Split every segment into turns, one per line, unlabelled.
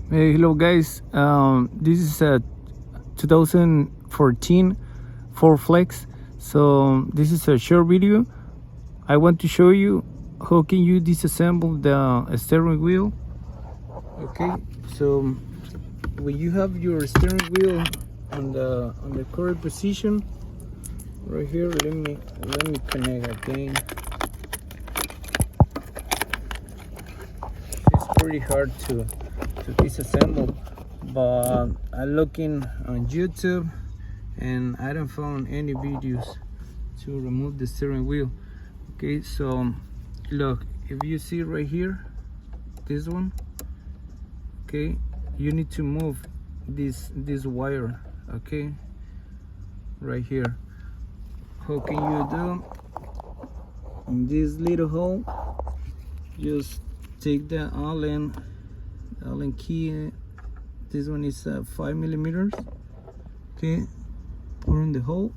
Hey, hello guys. This is a 2014 Ford Flex. So this is a short video. I want to show you how can you disassemble the steering wheel. Okay, so when you have your steering wheel on the correct position, right here, let me connect again. It's pretty hard to disassemble, but I'm looking on YouTube and I don't found any videos to remove the steering wheel. Okay, so look, if you see right here, this one, okay, you need to move this wire, okay, right here. How can you do? In this little hole, just take the Allen key. This one is 5 millimeters. Okay, put in the hole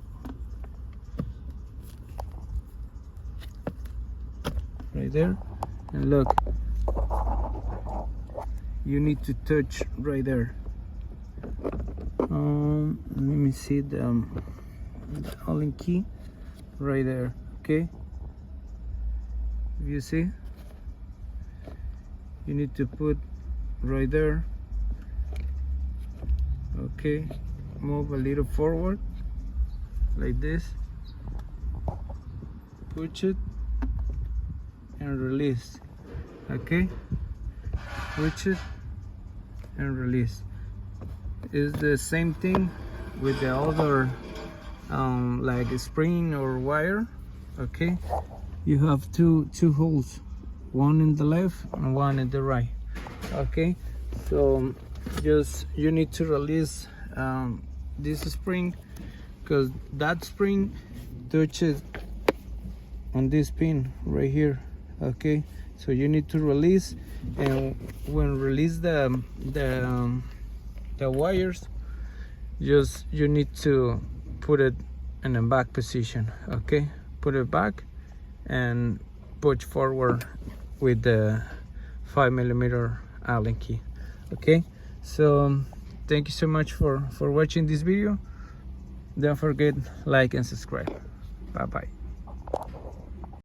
right there, and look, you need to touch right there. Let me see the Allen key right there. Okay, you see, you need to put right there. Okay, move a little forward like this, push it and release. Okay, push it and release. It's the same thing with the other like a spring or wire. Okay, you have two holes, one in the left and one in the right. Okay, so just you need to release this spring, because that spring touches on this pin right here. Okay, so you need to release, and when release the wires, just you need to put it in a back position. Okay, put it back and push forward with the 5 millimeter Allen key. Okay, so thank you so much for watching this video. Don't forget, like and subscribe. Bye bye.